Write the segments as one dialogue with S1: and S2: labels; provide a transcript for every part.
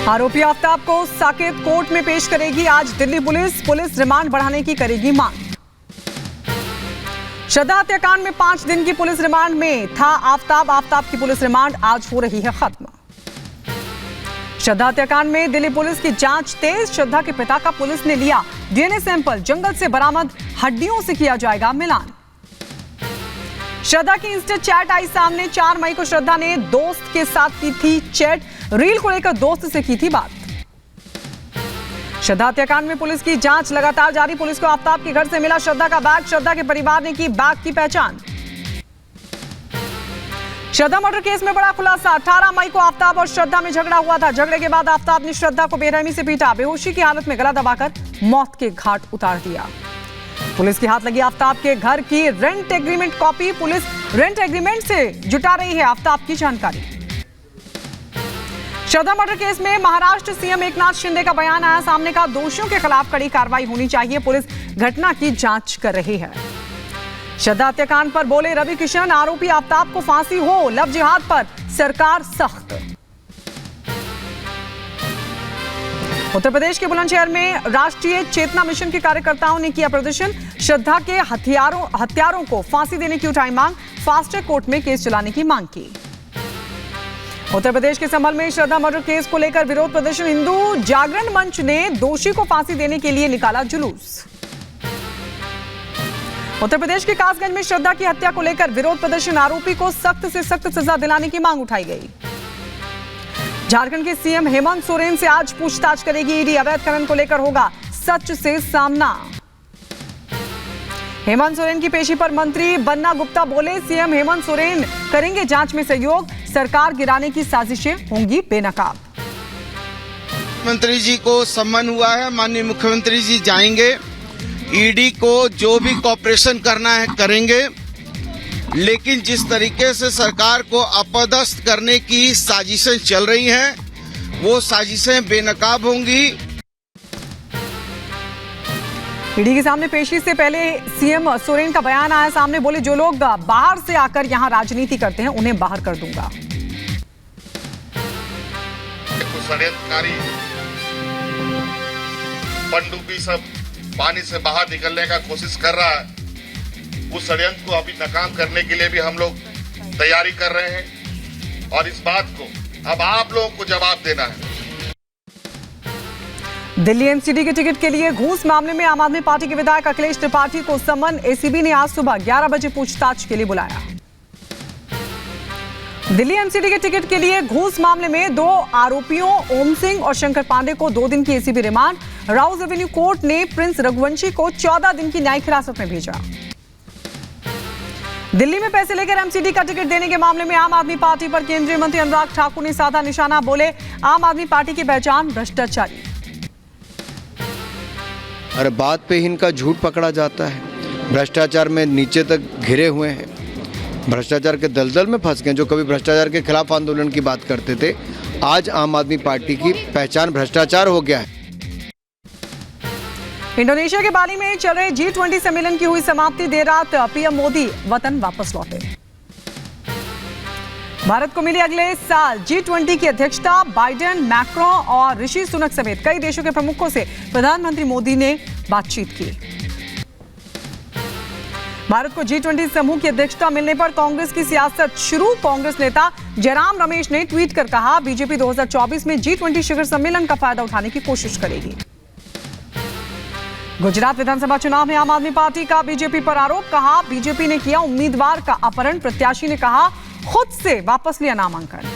S1: आरोपी आफ्ताब को साकेत कोर्ट में पेश करेगी आज दिल्ली पुलिस रिमांड बढ़ाने की करेगी मांग। श्रद्धा हत्याकांड में 5 दिन की पुलिस रिमांड में था आफ्ताब की पुलिस रिमांड आज हो रही है खत्म। श्रद्धा हत्याकांड में दिल्ली पुलिस की जांच तेज। श्रद्धा के पिता का पुलिस ने लिया डीएनए सैंपल। जंगल से बरामद हड्डियों से किया जाएगा मिलान। श्रद्धा की इंस्टा चैट आई सामने। 4 मई को श्रद्धा ने दोस्त के साथ की थी चैट। रील को लेकर दोस्त से की थी बात। श्रद्धा हत्याकांड में पुलिस की जांच लगातार जारी। पुलिस को आफ्ताब के घर से मिला श्रद्धा का बैग। श्रद्धा के परिवार ने की बैग की पहचान। श्रद्धा मर्डर केस में बड़ा खुलासा। 18 मई को आफ्ताब और श्रद्धा में झगड़ा हुआ था। झगड़े के बाद आफ्ताब ने श्रद्धा को बेरहमी से पीटा। बेहोशी की हालत में गला दबाकर मौत के घाट उतार दिया। पुलिस के हाथ लगी आफ्ताब के घर की rent agreement copy. Police rent agreement से जुटा रही है आफ्ताब की जानकारी। श्रद्धा मर्डर केस में महाराष्ट्र सीएम एकनाथ शिंदे का बयान आया सामने का। दोषियों के खिलाफ कड़ी कार्रवाई होनी चाहिए। पुलिस घटना की जांच कर रही है। श्रद्धा हत्याकांड पर बोले रवि किशन, आरोपी आफ्ताब को फांसी हो। लव जिहाद पर सरकार सख्त। उत्तर प्रदेश के बुलंदशहर में राष्ट्रीय चेतना मिशन के कार्यकर्ताओं ने किया प्रदर्शन। श्रद्धा के हत्यारों को फांसी देने की उठाई मांग। फास्ट ट्रैक कोर्ट में केस चलाने की मांग की। उत्तर प्रदेश के संभल में श्रद्धा मर्डर केस को लेकर विरोध प्रदर्शन। हिंदू जागरण मंच ने दोषी को फांसी देने के लिए निकाला जुलूस। उत्तर प्रदेश के कासगंज में श्रद्धा की हत्या को लेकर विरोध प्रदर्शन। आरोपी को सख्त से सख्त सजा दिलाने की मांग उठाई गई। झारखंड के सीएम हेमंत सोरेन से आज पूछताछ करेगी ईडी। अवैध खनन को लेकर होगा सच से सामना। हेमंत सोरेन की पेशी पर मंत्री बन्ना गुप्ता बोले, सीएम हेमंत सोरेन करेंगे जांच में सहयोग। सरकार गिराने की साजिशें होंगी बेनकाब।
S2: मुख्यमंत्री जी को सम्मान हुआ है। माननीय मुख्यमंत्री जी जाएंगे। ईडी को जो भी कॉपरेशन करना है करेंगे, लेकिन जिस तरीके से सरकार को अपदस्थ करने की साजिशें चल रही हैं, वो साजिशें बेनकाब होंगी।
S1: ईडी के सामने पेशी से पहले सीएम सोरेन का बयान आया सामने। बोले, जो लोग बाहर से आकर यहां राजनीति करते हैं उन्हें बाहर कर दूंगा।
S3: षड्यंत्रकारी पनडुब्बी सब पानी से बाहर निकलने का कोशिश कर रहा है। उस षड्यंत्र को अभी नाकाम करने के लिए भी हम लोग तैयारी कर रहे हैं और इस बात को अब आप लोगों को जवाब देना है।
S1: दिल्ली एमसीडी के टिकट के लिए घूस मामले में आम आदमी पार्टी के विधायक अखिलेश त्रिपाठी को समन। एसीबी ने आज सुबह 11 बजे पूछताछ के लिए बुलाया। दिल्ली एमसीडी के टिकट के लिए घूस मामले में 2 आरोपियों ओम सिंह और शंकर पांडे को 2 दिन की ACB remand. Rouse Avenue court ने प्रिंस रघुवंशी को 14 दिन की न्यायिक हिरासत में भेजा। दिल्ली में पैसे लेकर एमसीडी का टिकट देने के मामले में आम आदमी पार्टी पर केंद्रीय मंत्री अनुराग ठाकुर ने साधा निशाना। बोले, आम आदमी पार्टी की पहचान भ्रष्टाचारी।
S4: अरे बात पे ही इनका झूठ पकड़ा जाता है। भ्रष्टाचार में नीचे तक घिरे हुए हैं। भ्रष्टाचार के दलदल में फंस गए। जो कभी भ्रष्टाचार के खिलाफ आंदोलन की बात करते थे, आज आम आदमी पार्टी की पहचान भ्रष्टाचार हो गया है।
S1: इंडोनेशिया के बाली में चल रहे G20 सम्मेलन की हुई समाप्ति। देर रात पीएम मोदी वतन वापस लौटे। भारत को मिली अगले साल G20 की अध्यक्षता। बाइडेन, मैक्रोन और ऋषि सुनक समेत कई देशों के प्रमुखों से प्रधानमंत्री मोदी ने बातचीत की। भारत को G20 समूह की अध्यक्षता मिलने पर कांग्रेस की सियासत शुरू। कांग्रेस नेता जयराम रमेश ने ट्वीट कर कहा, बीजेपी 2024 में G20 शिखर सम्मेलन का फायदा उठाने की कोशिश करेगी। गुजरात विधानसभा चुनाव में आम आदमी पार्टी का बीजेपी पर आरोप। कहा, बीजेपी ने किया उम्मीदवार का अपहरण। प्रत्याशी ने कहा, खुद से वापस लिया नामांकन।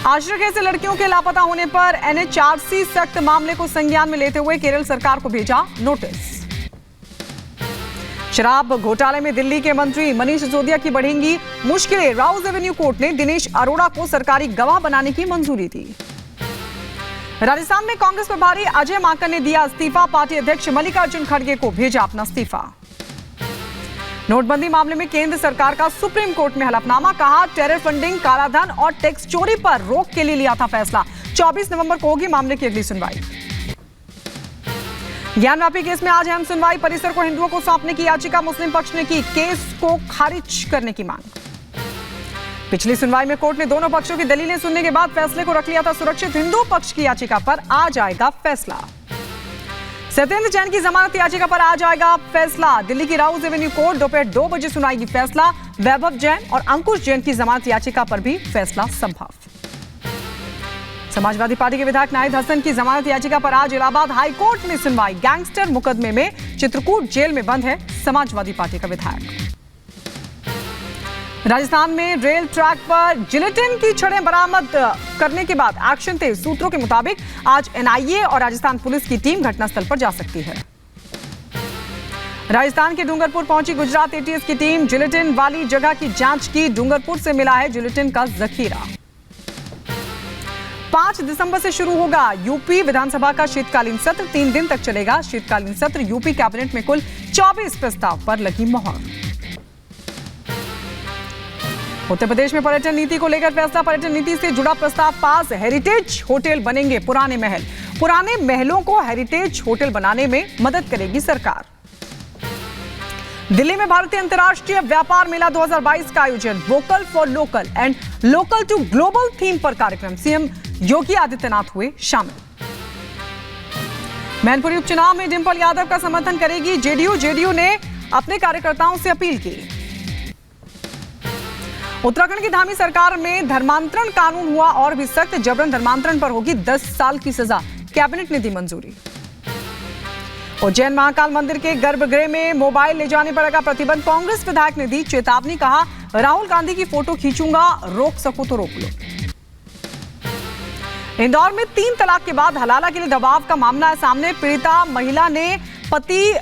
S1: आश्रय से लड़कियों के लापता होने पर NHRC सख्त। मामले को संज्ञान में लेते हुए केरल सरकार को भेजा नोटिस। शराब घोटाले में दिल्ली के मंत्री मनीष सिसोदिया की बढ़ेंगी मुश्किलें। राउज एवेन्यू कोर्ट ने दिनेश अरोड़ा को सरकारी गवाह बनाने की मंजूरी दी। राजस्थान में कांग्रेस प्रभारी अजय माकन ने दिया इस्तीफा। पार्टी अध्यक्ष मल्लिकार्जुन खड़गे को भेजा अपना इस्तीफा। नोटबंदी मामले में केंद्र सरकार का सुप्रीम कोर्ट में हलफनामा। कहा, टेरर फंडिंग, कालाधन और टैक्स चोरी पर रोक के लिए लिया था फैसला। 24 नवंबर को होगी मामले की अगली सुनवाई। ज्ञानवापी केस में आज अहम सुनवाई। परिसर को हिंदुओं को सौंपने की याचिका मुस्लिम पक्ष ने की। केस को खारिज करने की मांग। पिछली सुनवाई में कोर्ट ने दोनों पक्षों की दलीलें सुनने के बाद फैसले को रख लिया था सुरक्षित। हिंदू पक्ष की याचिका पर आज आएगा फैसला। सत्येंद्र जैन की जमानत याचिका पर आज आएगा फैसला। दिल्ली की राउज एवेन्यू कोर्ट दोपहर 2 बजे सुनाएगी फैसला। वैभव जैन और अंकुश जैन की जमानत याचिका पर भी फैसला संभव। समाजवादी पार्टी के विधायक नाहिद हसन की जमानत याचिका पर आज इलाहाबाद हाई कोर्ट में सुनवाई। गैंगस्टर मुकदमे में चित्रकूट जेल में बंद है समाजवादी पार्टी का विधायक। राजस्थान में रेल ट्रैक पर जिलेटिन की छड़ें बरामद करने के बाद एक्शन तेज। सूत्रों के मुताबिक आज एनआईए और राजस्थान पुलिस की टीम घटनास्थल पर जा सकती है। राजस्थान के डूंगरपुर पहुंची गुजरात एटीएस की टीम। जिलेटिन वाली जगह की जांच की। डूंगरपुर से मिला है जिलेटिन का जखीरा। 5 दिसंबर से शुरू होगा यूपी विधानसभा का शीतकालीन सत्र। 3 दिन तक चलेगा शीतकालीन सत्र। यूपी कैबिनेट में कुल 24 प्रस्ताव पर लगी मोहर। उत्तर प्रदेश में पर्यटन नीति को लेकर फैसला। पर्यटन नीति से जुड़ा प्रस्ताव पास। हेरिटेज होटल बनेंगे पुराने महल। पुराने महलों को हेरिटेज होटल बनाने में मदद करेगी सरकार। दिल्ली में भारतीय अंतर्राष्ट्रीय व्यापार मेला 2022 का आयोजन। Vocal for local and local to global theme पर कार्यक्रम। सीएम योगी आदित्यनाथ हुए शामिल। मैनपुरी उपचुनाव में डिंपल यादव का समर्थन करेगी जेडीयू। जेडीयू ने अपने कार्यकर्ताओं से अपील की। उत्तराखंड की धामी सरकार में धर्मांतरण कानून हुआ और भी सख्त। जबरन धर्मांतरण पर होगी 10 साल की सजा। कैबिनेट ने दी मंजूरी। उज्जैन महाकाल मंदिर के गर्भगृह में मोबाइल ले जाने पर लगा प्रतिबंध। कांग्रेस विधायक ने दी चेतावनी। कहा राहुल गांधी की फोटो खींचूंगा, रोक सको तो रोक लो। इंदौर में 3 तलाक के बाद हलाला के लिए दबाव का मामला है सामने। पीड़िता महिला ने पति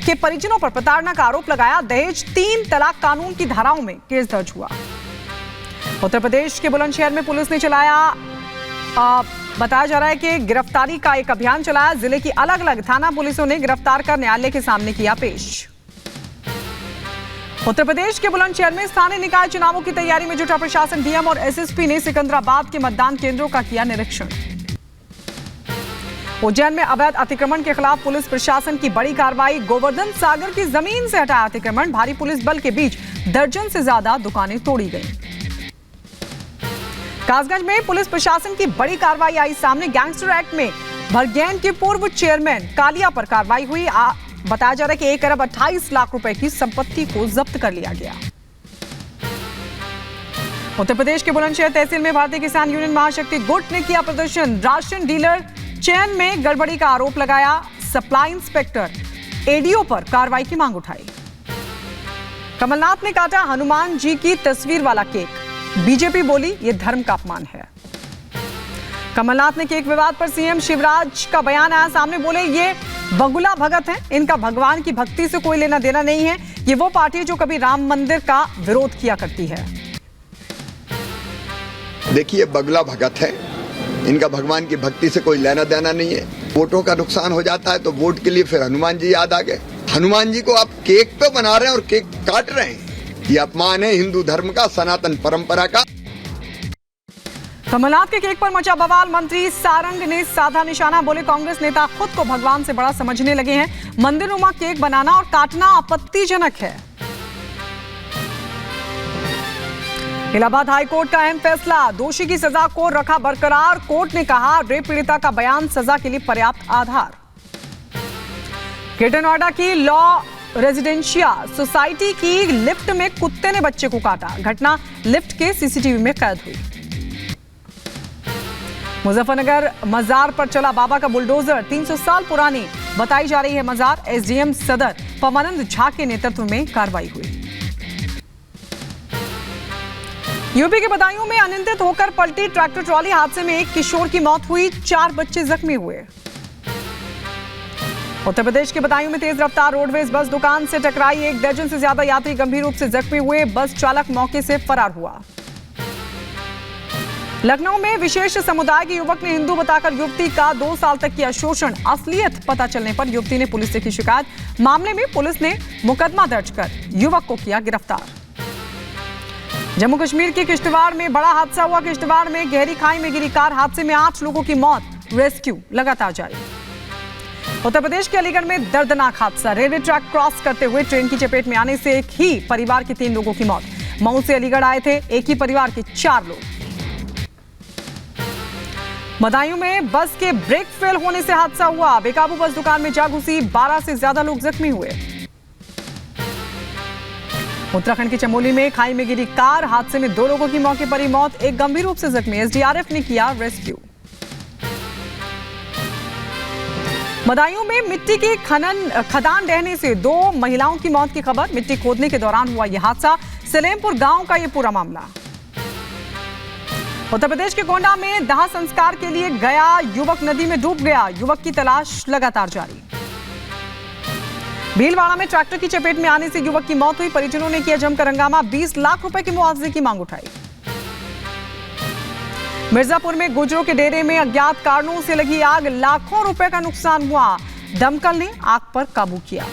S1: के परिजनों पर प्रताड़ना का आरोप लगाया। दहेज 3 तलाक कानून की धाराओं में केस दर्ज हुआ। उत्तर प्रदेश के बुलंदशहर में पुलिस ने चलाया बताया जा रहा है कि गिरफ्तारी का एक अभियान चलाया। जिले की अलग अलग थाना पुलिसों ने गिरफ्तार कर न्यायालय के सामने किया पेश। उत्तर प्रदेश के बुलंदशहर में स्थानीय निकाय चुनावों की तैयारी में जुटा प्रशासन। डीएम और एसएसपी ने सिकंदराबाद के मतदान केंद्रों का किया निरीक्षण। उज्जैन में अवैध अतिक्रमण के खिलाफ पुलिस प्रशासन की बड़ी कार्रवाई। गोवर्धन सागर की जमीन से हटाया अतिक्रमण। भारी पुलिस बल के बीच दर्जन से ज्यादा दुकानें तोड़ी गईं। कासगंज में पुलिस प्रशासन की बड़ी कार्रवाई आई सामने। गैंगस्टर एक्ट में भरगैन के पूर्व चेयरमैन कालिया पर कार्रवाई हुई। बताया जा रहा है कि 1 अरब 28 लाख रुपए की संपत्ति को जब्त कर लिया गया। उत्तर प्रदेश के बुलंदशहर तहसील में भारतीय किसान यूनियन महाशक्ति गुट ने किया प्रदर्शन। राशन डीलर चयन में गड़बड़ी का आरोप लगाया। सप्लाई इंस्पेक्टर एडीओ पर कार्रवाई की मांग उठाई। कमलनाथ ने काटा हनुमान जी की तस्वीर वाला केक। बीजेपी बोली यह धर्म का अपमान है। कमलनाथ ने केक विवाद पर सीएम शिवराज का बयान आया सामने। बोले ये बगुला भगत हैं, इनका भगवान की भक्ति से कोई लेना देना नहीं है। ये वो पार्टी है जो कभी राम मंदिर का विरोध किया करती है।
S5: देखिए बगुला भगत है, इनका भगवान की भक्ति से कोई लेना देना नहीं है। वोटों का नुकसान हो जाता है तो वोट के लिए फिर हनुमान जी याद आ गए। हनुमान जी को आप केक पे बना रहे हैं और केक काट रहे हैं। ये अपमान है हिंदू धर्म का, सनातन परंपरा का।
S1: कमलनाथ के केक पर मचा बवाल। मंत्री सारंग ने साधा निशाना। बोले कांग्रेस नेता खुद को भगवान से बड़ा समझने लगे हैं। मंदिरनुमा केक बनाना और काटना आपत्तिजनक है। इलाहाबाद हाई कोर्ट का अहम फैसला। दोषी की सजा को रखा बरकरार। कोर्ट ने कहा रेप पीड़िता का बयान सजा के लिए पर्याप्त आधार। ग्रेटर नोएडा की लॉ रेजिडेंशिया सोसाइटी की लिफ्ट में कुत्ते ने बच्चे को काटा। घटना लिफ्ट के सीसीटीवी में कैद हुई। मुजफ्फरनगर मजार पर चला बाबा का बुलडोजर। 300 साल पुरानी बताई जा रही है मजार। एसडीएम सदर पवानंद झा के नेतृत्व में कार्रवाई हुई। यूपी के बदायूं में अनियंत्रित होकर पलटी ट्रैक्टर ट्रॉली। हादसे में एक किशोर की मौत हुई, 4 बच्चे जख्मी हुए। उत्तर प्रदेश के बदायूं में तेज रफ्तार रोडवेज बस दुकान से टकराई। 1 दर्जन से ज्यादा यात्री गंभीर रूप से जख्मी हुए। बस चालक मौके से फरार हुआ। लखनऊ में विशेष समुदाय के युवक ने हिंदू बताकर युवती का 2 साल तक किया शोषण। असलियत पता चलने पर युवती ने पुलिस से की शिकायत। मामले में पुलिस ने मुकदमा दर्ज कर युवक को किया गिरफ्तार। जम्मू कश्मीर के किश्तवाड़ में बड़ा हादसा हुआ। किश्तवाड़ में गहरी खाई में गिरी कार। हादसे में 8 लोगों की मौत। रेस्क्यू लगातार जारी। उत्तर प्रदेश के अलीगढ़ में दर्दनाक हादसा। रेलवे ट्रैक क्रॉस करते हुए ट्रेन की चपेट में आने से एक ही परिवार के 3 लोगों की मौत। मऊ से अलीगढ़ आए थे एक ही परिवार के 4 लोग। बदायूं में बस के ब्रेक फेल होने से हादसा हुआ। बेकाबू बस दुकान में जा घुसी, 12 से ज्यादा लोग जख्मी हुए। उत्तराखंड के चमोली में खाई में गिरी कार, हादसे में 2 लोगों की मौके पर ही मौत, एक गंभीर रूप से जख्मी। एसडीआरएफ ने किया रेस्क्यू। बदायूं में मिट्टी की खदान ढहने से 2 महिलाओं की मौत की खबर। मिट्टी खोदने के दौरान हुआ यह हादसा। सलेमपुर गांव का यह पूरा मामला। उत्तर प्रदेश के गोंडा में दाह संस्कार के लिए गया युवक नदी में डूब गया। युवक की तलाश लगातार जारी। भीलवाड़ा में ट्रैक्टर की चपेट में आने से युवक की मौत हुई। परिजनों ने किया जमकर हंगामा, 20 लाख रुपए के मुआवजे की मांग उठाई। मिर्जापुर में गुजरों के डेरे में अज्ञात कारणों से लगी आग, लाखों रुपए का नुकसान हुआ। दमकल ने आग पर काबू किया।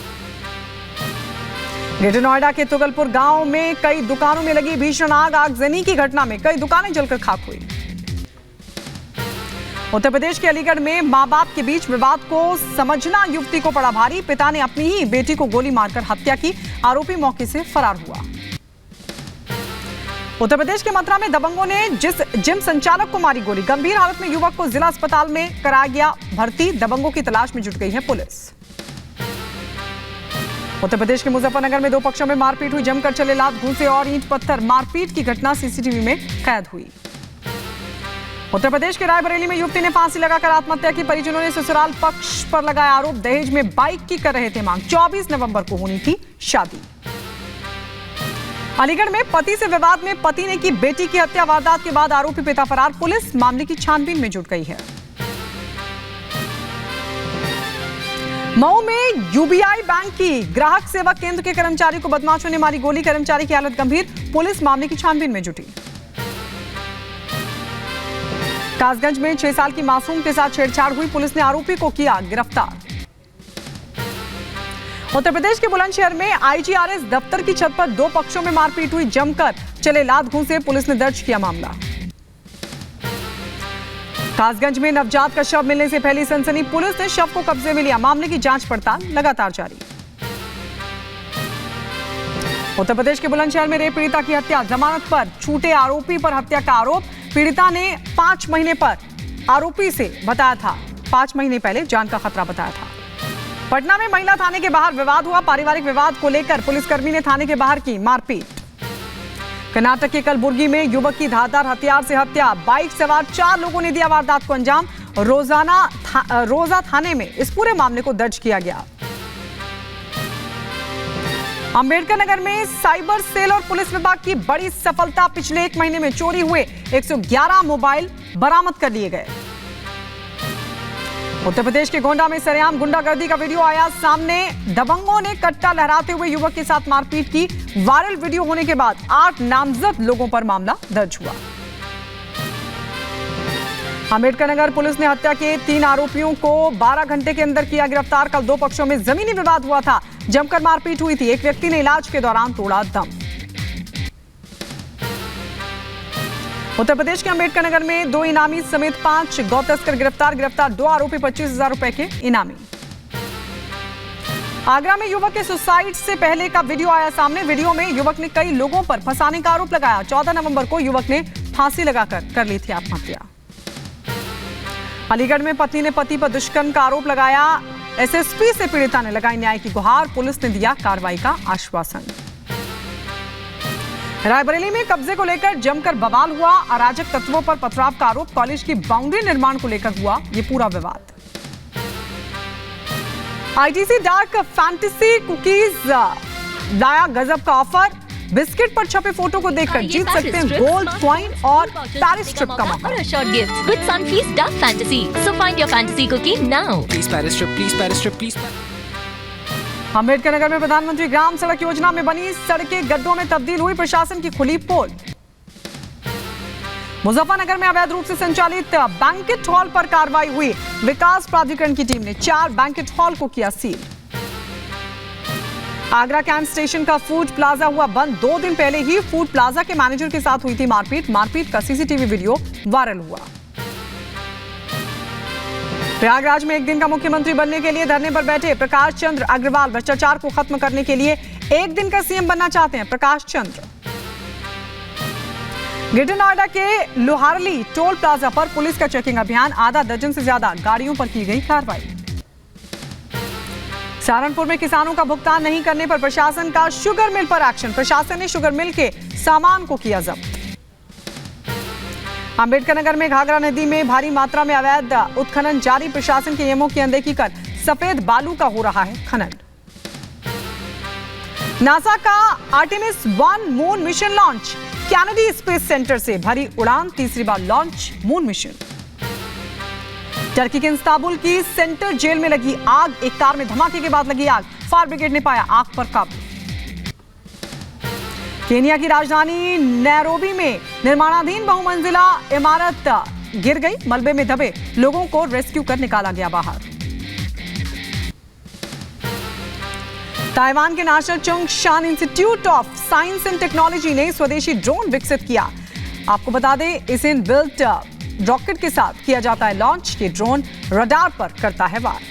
S1: ग्रेटर नोएडा के तुगलपुर गांव में कई दुकानों में लगी भीषण आग। आगजनी की घटना में कई दुकानें जलकर खाक हुई। उत्तर प्रदेश के अलीगढ़ में मां बाप के बीच विवाद को समझना युवती को पड़ा भारी। पिता ने अपनी ही बेटी को गोली मारकर हत्या की। आरोपी मौके से फरार हुआ। उत्तर प्रदेश के मथुरा में दबंगों ने जिस जिम संचालक को मारी गोली, गंभीर हालत में युवक को जिला अस्पताल में कराया गया भर्ती। दबंगों की तलाश में जुट गई है पुलिस। उत्तर प्रदेश के मुजफ्फरनगर में 2 पक्षों में मारपीट हुई। जमकर चले लात घूंसे और ईंट पत्थर। मारपीट की घटना सीसीटीवी में कैद हुई। उत्तर प्रदेश के रायबरेली में युवती ने फांसी लगाकर आत्महत्या की। परिजनों ने ससुराल पक्ष पर लगाया आरोप, दहेज में बाइक की कर रहे थे मांग। 24 नवंबर को होनी थी शादी। अलीगढ़ में पति से विवाद में पति ने की बेटी की हत्या। वारदात के बाद आरोपी पिता फरार। पुलिस मामले की छानबीन में जुट गई है। मऊ में यूबीआई बैंक की ग्राहक सेवा केंद्र के कर्मचारी को बदमाशों ने मारी गोली। कर्मचारी की हालत गंभीर। पुलिस मामले की छानबीन में जुटी। कासगंज में 6 साल की मासूम के साथ छेड़छाड़ हुई। पुलिस ने आरोपी को किया गिरफ्तार। उत्तर प्रदेश के बुलंदशहर में आईजीआरएस दफ्तर की छत पर 2 पक्षों में मारपीट हुई। जमकर चले लात घूंसे। पुलिस ने दर्ज किया मामला। कासगंज में नवजात का शव मिलने से फैली सनसनी। पुलिस ने शव को कब्जे में लिया। मामले की जांच पड़ताल लगातार जारी। उत्तर प्रदेश के बुलंदशहर में रेप पीड़िता की हत्या। जमानत पर छूटे आरोपी पर हत्या का आरोप। पीड़िता ने 5 महीने पर आरोपी से बताया था, 5 महीने पहले जान का खतरा बताया था। पटना में महिला थाने के बाहर विवाद हुआ। पारिवारिक विवाद को लेकर पुलिसकर्मी ने थाने के बाहर की मारपीट। कर्नाटक के कलबुर्गी में युवक की धारदार हथियार से हत्या। बाइक सवार 4 लोगों ने दिया वारदात को अंजाम। रोजा थाने में इस पूरे मामले को दर्ज किया गया। अंबेडकर नगर में साइबर सेल और पुलिस विभाग की बड़ी सफलता। पिछले 1 महीने में चोरी हुए 111 मोबाइल बरामद कर लिए गए। उत्तर प्रदेश के गोंडा में सरेआम गुंडागर्दी का वीडियो आया सामने। दबंगों ने कट्टा लहराते हुए युवक के साथ मारपीट की। वायरल वीडियो होने के बाद 8 नामजद लोगों पर मामला दर्ज हुआ। अंबेडकर नगर पुलिस ने हत्या के 3 आरोपियों को 12 घंटे के अंदर किया गिरफ्तार। कल 2 पक्षों में जमीनी विवाद हुआ था। जमकर मारपीट हुई थी। एक व्यक्ति ने इलाज के दौरान तोड़ा दम। उत्तर प्रदेश के अंबेडकर नगर में 2 इनामी समेत 5 गौ तस्कर गिरफ्तार। 2 आरोपी 25,000 रुपए के इनामी। आगरा में युवक के सुसाइड से पहले का वीडियो आया सामने। वीडियो में युवक ने कई लोगों पर फंसाने का आरोप लगाया। 14 नवंबर को युवक ने फांसी लगाकर कर ली थी आत्महत्या। अलीगढ़ में पत्नी ने पति पर दुष्कर्म का आरोप लगाया। एसएसपी से पीड़िता ने लगाई न्याय की गुहार। पुलिस ने दिया कार्रवाई का आश्वासन। रायबरेली में कब्जे को लेकर जमकर बवाल हुआ। अराजक तत्वों पर पथराव का आरोप। कॉलेज की बाउंड्री निर्माण को लेकर हुआ ये पूरा विवाद। आईटीसी डार्क फैंटेसी कुकीज लाया गजब का ऑफर। बिस्किट पर छपे फोटो को देखकर जीत सकते हैं गोल्ड कॉइन और पैरिस ट्रिप का मौका।
S6: With Sunfeast Dark Fantasy. So find your fantasy cookie now.
S7: Please Paris trip, please Paris trip, please.
S1: Ambedkar Nagar में प्रधानमंत्री ग्राम सड़क योजना में बनी सड़कें गड्ढों में तब्दील हुई। प्रशासन की खुली पोल। मुजफ्फरनगर में अवैध रूप से संचालित बैंकेट हॉल पर कार्रवाई हुई। विकास प्राधिकरण की टीम ने 4 बैंकेट हॉल को किया सील। आगरा कैंट स्टेशन का फूड प्लाजा हुआ बंद। 2 दिन पहले ही फूड प्लाजा के मैनेजर के साथ हुई थी मारपीट। मारपीट का सीसीटीवी वीडियो वायरल हुआ। प्रयागराज में 1 दिन का मुख्यमंत्री बनने के लिए धरने पर बैठे प्रकाश चंद्र अग्रवाल भ्रष्टाचार को खत्म करने के लिए 1 दिन का सीएम बनना चाहते हैं। प्रकाश चंद्र ग्रेटर नोएडा के लोहारली टोल प्लाजा पर पुलिस का चेकिंग अभियान, आधा दर्जन से ज्यादा गाड़ियों पर की गई कार्रवाई। सहारनपुर में किसानों का भुगतान नहीं करने पर प्रशासन का शुगर मिल पर एक्शन, प्रशासन ने शुगर मिल के सामान को किया जब्त। अंबेडकर नगर में घाघरा नदी में भारी मात्रा में अवैध उत्खनन जारी, प्रशासन के नियमों की अनदेखी कर सफेद बालू का हो रहा है खनन। नासा का Artemis 1 moon mission launch, Kennedy space centre से भरी उड़ान, तीसरी बार लॉन्च मून मिशन। टर्की के इस्तांबुल की सेंटर जेल में लगी आग, एक कार में धमाके के बाद लगी आग, फायर ब्रिगेड ने पाया आग पर काबू। केनिया की राजधानी नैरोबी में निर्माणाधीन बहुमंजिला इमारत गिर गई, मलबे में दबे लोगों को रेस्क्यू कर निकाला गया बाहर। ताइवान के National Chungshan Institute of Science and Technology ने स्वदेशी ड्रोन विकसित किया। आपको बता दें, इसे इनबिल्ट रॉकेट के साथ किया जाता है लॉन्च। ये ड्रोन रडार पर करता है वार।